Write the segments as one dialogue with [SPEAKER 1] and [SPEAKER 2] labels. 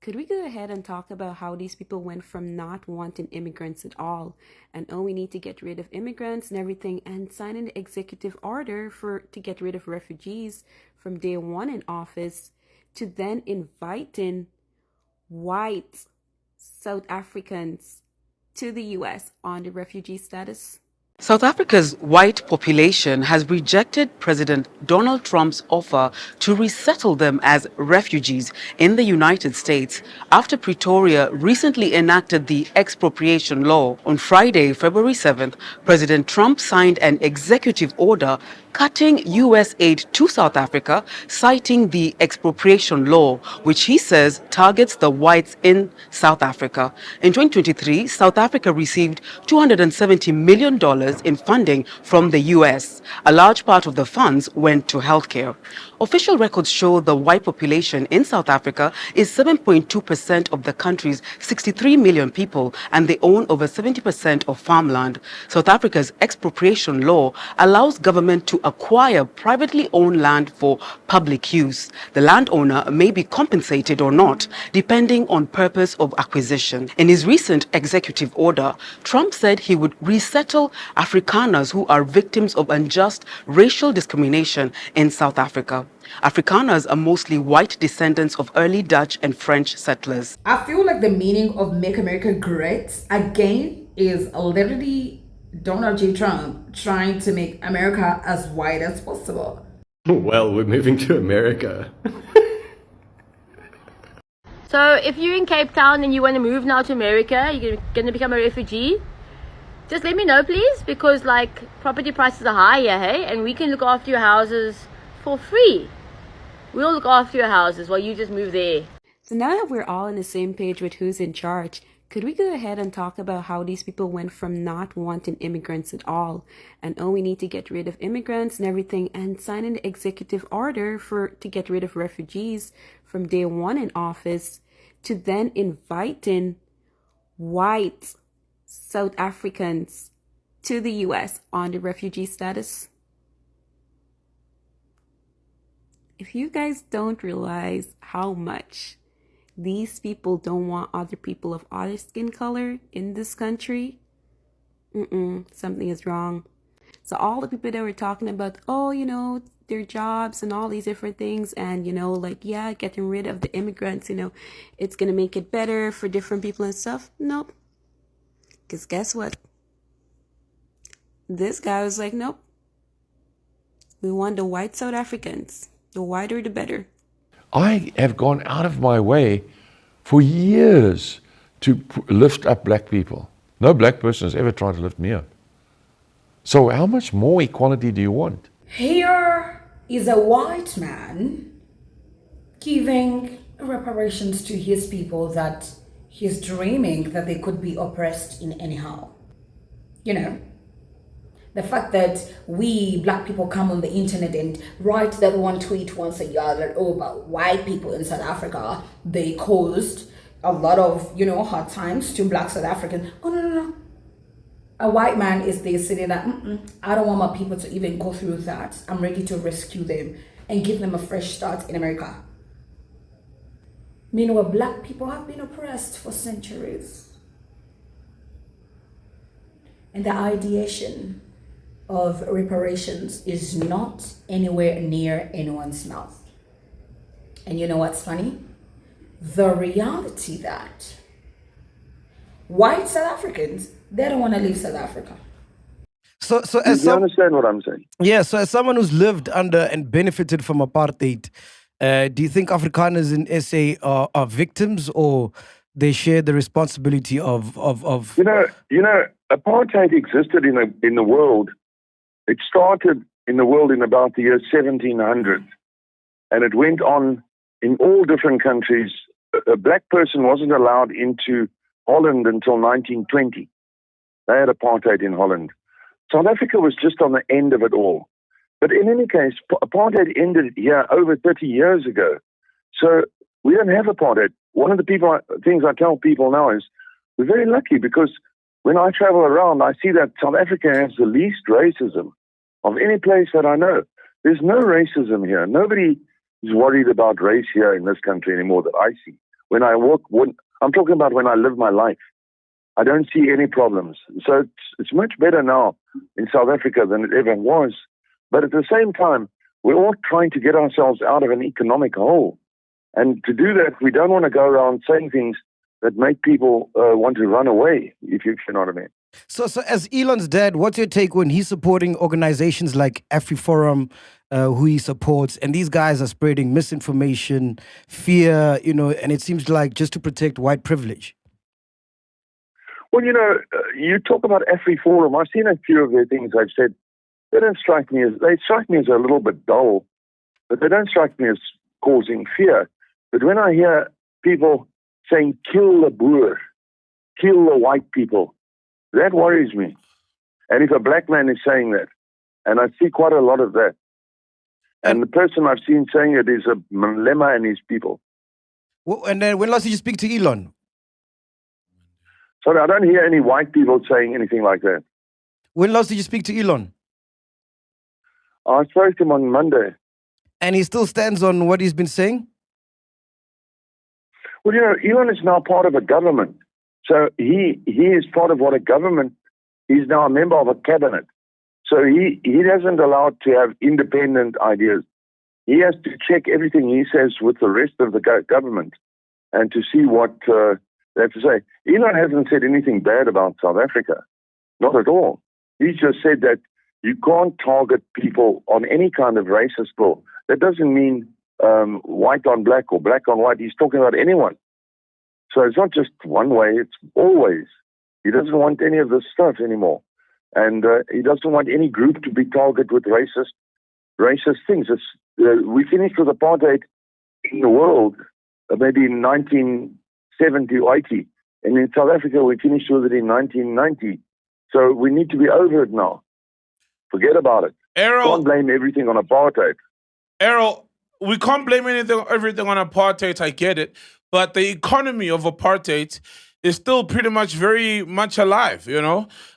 [SPEAKER 1] Could we go ahead and talk about how these people went from not wanting immigrants at all and oh, we need to get rid of immigrants and everything and sign an executive order to get rid of refugees from day one in office to then inviting white South Africans to the US on the refugee status?
[SPEAKER 2] South Africa's white population has rejected President Donald Trump's offer to resettle them as refugees in the United States after Pretoria recently enacted the expropriation law. On Friday, February 7th, President Trump signed an executive order cutting U.S. aid to South Africa, citing the expropriation law, which he says targets the whites in South Africa. In 2023, South Africa received $270 million in funding from the U.S. A large part of the funds went to healthcare. Official records show the white population in South Africa is 7.2% of the country's 63 million people, and they own over 70% of farmland. South Africa's expropriation law allows government to acquire privately owned land for public use. The landowner may be compensated or not, depending on purpose of acquisition. In his recent executive order, Trump said he would resettle Afrikaners who are victims of unjust racial discrimination in South Africa. Afrikaners are mostly white descendants of early Dutch and French settlers.
[SPEAKER 3] I feel like the meaning of Make America Great Again is literally Donald J. Trump trying to make America as white as possible.
[SPEAKER 4] Well, we're moving to America.
[SPEAKER 5] So if you're in Cape Town and you want to move now to America, you're going to become a refugee, just let me know, please, because like property prices are high here, hey, and we can look after your houses for free. We'll look after your houses while you just move there.
[SPEAKER 1] So now that we're all on the same page with who's in charge, could we go ahead and talk about how these people went from not wanting immigrants at all and oh, we need to get rid of immigrants and everything and sign an executive order to get rid of refugees from day one in office to then inviting white South Africans to the US on the refugee status? If you guys don't realize how much these people don't want other people of other skin color in this country, something is wrong. So all the people that were talking about, oh, their jobs and all these different things and, yeah, getting rid of the immigrants, it's going to make it better for different people and stuff. Nope. Because guess what? This guy was like, nope. We want the white South Africans. The whiter, the better.
[SPEAKER 6] I have gone out of my way for years to lift up black people. No black person has ever tried to lift me up. So how much more equality do you want?
[SPEAKER 3] Here is a white man giving reparations to his people that he's dreaming that they could be oppressed in anyhow. The fact that we black people come on the internet and write that one tweet once a year that, oh, about white people in South Africa, they caused a lot of, hard times to black South Africans. Oh, no. A white man is there sitting that, I don't want my people to even go through that. I'm ready to rescue them and give them a fresh start in America. Meanwhile, black people have been oppressed for centuries. And the ideation of reparations is not anywhere near anyone's mouth. And you know what's funny? The reality that white South Africans, they don't want to leave South Africa.
[SPEAKER 7] So
[SPEAKER 8] as you understand what I'm saying?
[SPEAKER 7] Yeah, so as someone who's lived under and benefited from apartheid, do you think Afrikaners in SA are victims or they share the responsibility of?
[SPEAKER 8] Apartheid existed in the world. It started in the world in about the year 1700, and it went on in all different countries. A black person wasn't allowed into Holland until 1920. They had apartheid in Holland. South Africa was just on the end of it all. But in any case, apartheid ended here over 30 years ago. So we don't have apartheid. One of the things I tell people now is we're very lucky because when I travel around, I see that South Africa has the least racism of any place that I know. There's no racism here. Nobody is worried about race here in this country anymore that I see. when I walk, I'm talking about when I live my life. I don't see any problems. So it's much better now in South Africa than it ever was. But at the same time, we're all trying to get ourselves out of an economic hole. And to do that, we don't want to go around saying things that make people want to run away, if you know what I mean.
[SPEAKER 7] So as Elon's dad, what's your take when he's supporting organizations like AfriForum, who he supports, and these guys are spreading misinformation, fear, and it seems like just to protect white privilege?
[SPEAKER 8] Well, you talk about AfriForum. I've seen a few of their things. I've said they strike me as a little bit dull, but they don't strike me as causing fear. But when I hear people saying kill the Boer, kill the white people, that worries me. And if a black man is saying that, and I see quite a lot of that, and the person I've seen saying it is a Malema and his people.
[SPEAKER 7] Well, and then when last did you speak to Elon?
[SPEAKER 8] Sorry, I don't hear any white people saying anything like that.
[SPEAKER 7] When last did you speak to Elon?
[SPEAKER 8] I spoke to him on Monday.
[SPEAKER 7] And he still stands on what he's been saying?
[SPEAKER 8] Well, Elon is now part of a government. So he is part of what a government, he's now a member of a cabinet. So he doesn't allow to have independent ideas. He has to check everything he says with the rest of the government and to see what they have to say. Elon hasn't said anything bad about South Africa. Not at all. He's just said that you can't target people on any kind of racist law. That doesn't mean white on black or black on white. He's talking about anyone. So it's not just one way, it's always. He doesn't want any of this stuff anymore. And he doesn't want any group to be targeted with racist things. We finished with apartheid in the world maybe in 1970 or 80. And in South Africa, we finished with it in 1990. So we need to be over it now. Forget about it.
[SPEAKER 9] Errol,
[SPEAKER 8] can't blame everything on apartheid.
[SPEAKER 9] Errol, we can't blame everything on apartheid. I get it. But the economy of apartheid is still pretty much very much alive,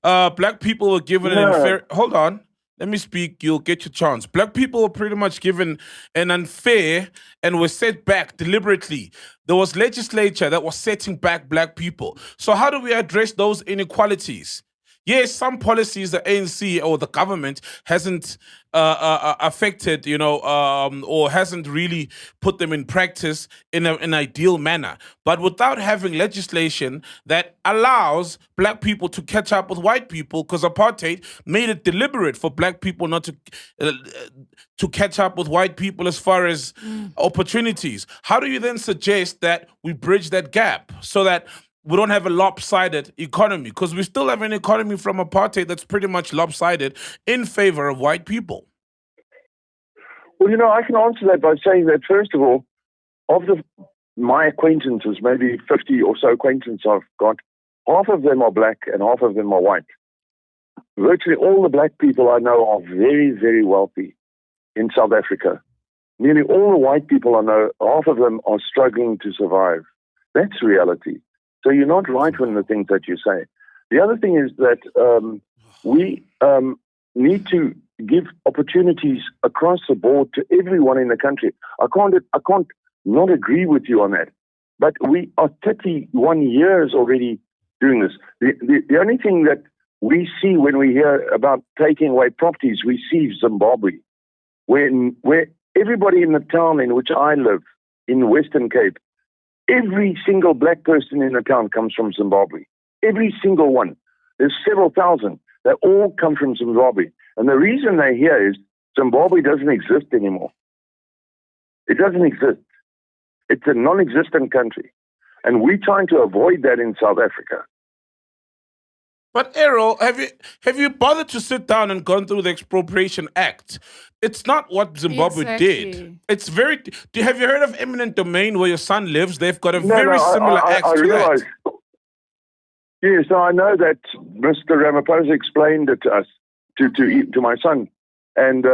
[SPEAKER 9] Black people were given an unfair... Hold on. Let me speak. You'll get your chance. Black people were pretty much given an unfair and were set back deliberately. There was legislature that was setting back black people. So how do we address those inequalities? Yes, some policies the ANC or the government hasn't affected, or hasn't really put them in practice in an ideal manner. But without having legislation that allows black people to catch up with white people, because apartheid made it deliberate for black people not to catch up with white people as far as opportunities. How do you then suggest that we bridge that gap so that we don't have a lopsided economy? Because we still have an economy from apartheid that's pretty much lopsided in favor of white people.
[SPEAKER 8] Well, I can answer that by saying that, first of all, of my acquaintances, maybe 50 or so acquaintances I've got, half of them are black and half of them are white. Virtually all the black people I know are very, very wealthy in South Africa. Nearly all the white people I know, half of them are struggling to survive. That's reality. So you're not right in the things that you say. The other thing is that we need to give opportunities across the board to everyone in the country. I can't not agree with you on that. But we are 31 years already doing this. The only thing that we see when we hear about taking away properties, we see Zimbabwe, where everybody in the town in which I live, in the Western Cape, every single black person in the town comes from Zimbabwe. Every single one. There's several thousand. They all come from Zimbabwe. And the reason they're here is Zimbabwe doesn't exist anymore. It doesn't exist. It's a non-existent country. And we're trying to avoid that in South Africa.
[SPEAKER 9] But Errol, have you bothered to sit down and gone through the Expropriation Act? It's not what Zimbabwe did. It's very... Have you heard of eminent domain where your son lives? They've got a very similar act to
[SPEAKER 8] realize,
[SPEAKER 9] that.
[SPEAKER 8] Yes, I know that Mr. Ramaphosa explained it to us, to my son, and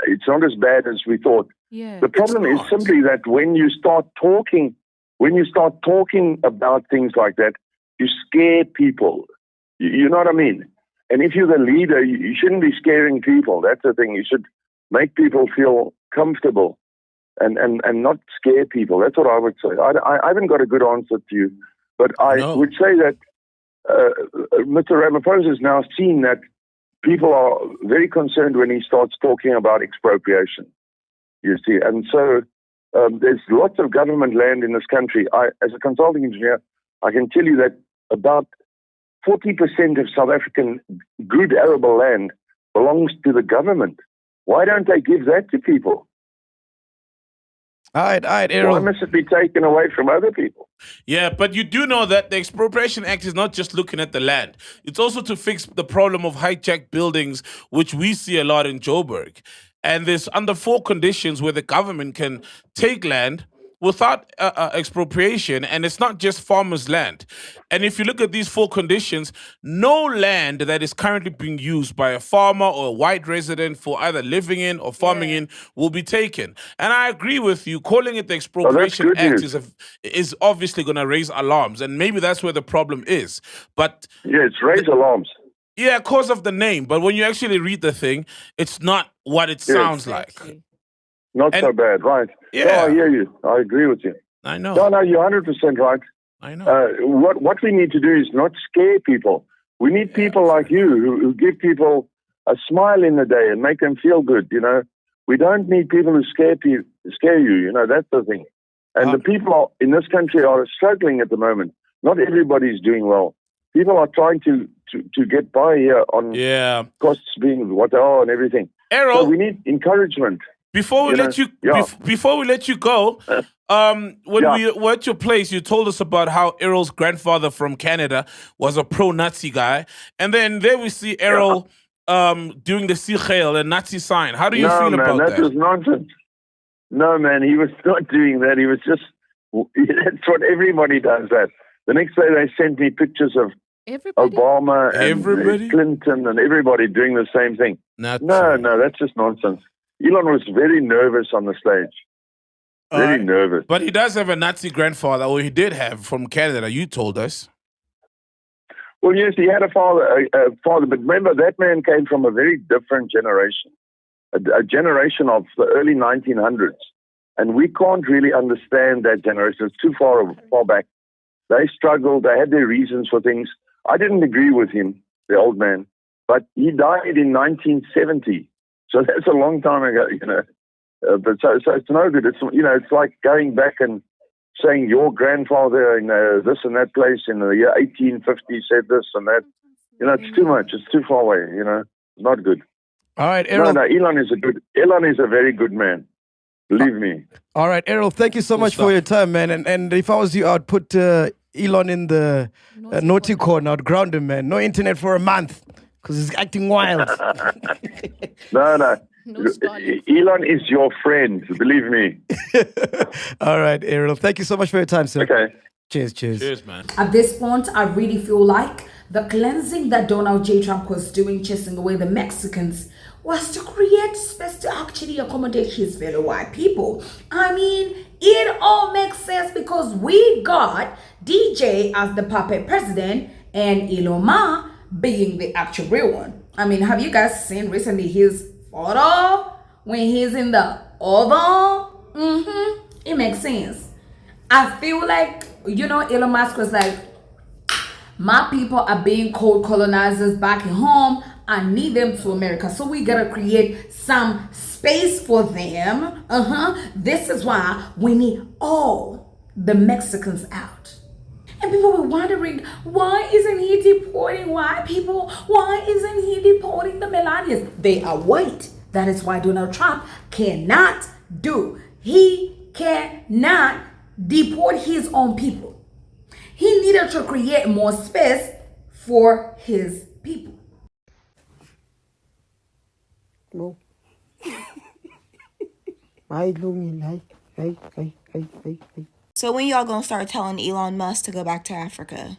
[SPEAKER 8] it's not as bad as we thought.
[SPEAKER 1] Yeah,
[SPEAKER 8] the problem is simply that when you start talking about things like that, you scare people. You know what I mean? And if you're the leader, you shouldn't be scaring people. That's the thing. You should make people feel comfortable. and not scare people. That's what I would say. I haven't got a good answer to you, but I would say that Mr. Ramaphosa has now seen that people are very concerned when he starts talking about expropriation, you see. And so there's lots of government land in this country. As a consulting engineer, I can tell you that about 40% of South African good arable land belongs to the government. Why don't they give that to people?
[SPEAKER 7] All right, Errol.
[SPEAKER 8] Why must it be taken away from other people?
[SPEAKER 9] Yeah, but you do know that the Expropriation Act is not just looking at the land. It's also to fix the problem of hijacked buildings, which we see a lot in Joburg. And there's under 4 conditions where the government can take land without expropriation, and it's not just farmers' land. And if you look at these 4 conditions, no land that is currently being used by a farmer or a white resident for either living in or farming in will be taken. And I agree with you, calling it the Expropriation Act is obviously going to raise alarms, and maybe that's where the problem is. But
[SPEAKER 8] yeah, it's raised alarms.
[SPEAKER 9] Yeah, because of the name. But when you actually read the thing, it's not what it sounds like.
[SPEAKER 8] Not so bad, right?
[SPEAKER 9] Yeah.
[SPEAKER 8] No, I hear you. I agree with you.
[SPEAKER 9] I know.
[SPEAKER 8] No, you're 100% right.
[SPEAKER 9] I know.
[SPEAKER 8] What we need to do is not scare people. We need people like you who give people a smile in the day and make them feel good, you know. We don't need people who scare you, you know, that's the thing. And the people in this country are struggling at the moment. Not everybody's doing well. People are trying to get by here on costs being what they are and everything.
[SPEAKER 9] Errol,
[SPEAKER 8] so we need encouragement.
[SPEAKER 9] Before we let you go, when we were at your place, you told us about how Errol's grandfather from Canada was a pro-Nazi guy, and then there we see Errol doing the Sichel, a Nazi sign. How do you feel about that?
[SPEAKER 8] That was nonsense. No, man, he was not doing that. He was just, that's what everybody does that. The next day they sent me pictures of Obama and Clinton and everybody doing the same thing. No, that's just nonsense. Elon was very nervous on the stage. Very nervous.
[SPEAKER 9] But he does have a Nazi grandfather, or he did have, from Canada, you told us.
[SPEAKER 8] Well, yes, he had a father, but remember, that man came from a very different generation, a generation of the early 1900s. And we can't really understand that generation. It's too far back. They struggled. They had their reasons for things. I didn't agree with him, the old man, but he died in 1970. So that's a long time ago, you know. But so it's no good. It's, you know, it's like going back and saying your grandfather in this and that place in the year 1850 said this and that. You know, it's too much. It's too far away. You know, not good.
[SPEAKER 7] All right, Errol.
[SPEAKER 8] No, Elon is a very good man. Believe me.
[SPEAKER 7] All right, Errol. Thank you so much for your time, man. And if I was you, I'd put Elon in the naughty corner. I'd ground him, man. No internet for a month. Because he's acting wild.
[SPEAKER 8] No. Elon is your friend, believe me.
[SPEAKER 7] All right, Errol. Thank you so much for your time, sir.
[SPEAKER 8] Okay.
[SPEAKER 7] Cheers.
[SPEAKER 9] Cheers, man.
[SPEAKER 3] At this point, I really feel like the cleansing that Donald J. Trump was doing, chasing away the Mexicans, was to create space to actually accommodate his fellow white people. I mean, it all makes sense because we got DJ as the puppet president and Elon Musk being the actual real one. I mean, have you guys seen recently his photo when he's in the oval? It makes sense. I feel like, you know, Elon Musk was like, my people are being cold colonizers back at home. I need them to America. So we gotta create some space for them. This is why we need all the Mexicans out. And people were wondering, why isn't he deporting white people? Why isn't he deporting the Melanians? They are white. That is why Donald Trump cannot he cannot deport his own people. He needed to create more space for his people.
[SPEAKER 10] Well.
[SPEAKER 11] So when y'all gonna start telling Elon Musk to go back to Africa?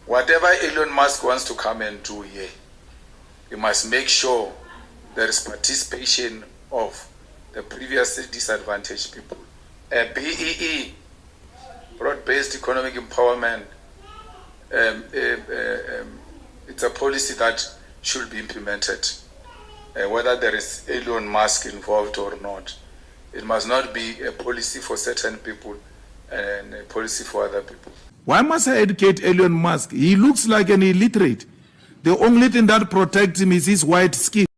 [SPEAKER 12] Whatever Elon Musk wants to come and do here, he must make sure there is participation of the previously disadvantaged people. A BEE, broad-based economic empowerment, it's a policy that should be implemented. whether there is Elon Musk involved or not. It must not be a policy for certain people and a policy for other people.
[SPEAKER 10] Why must I educate Elon Musk? He looks like an illiterate. The only thing that protects him is his white skin.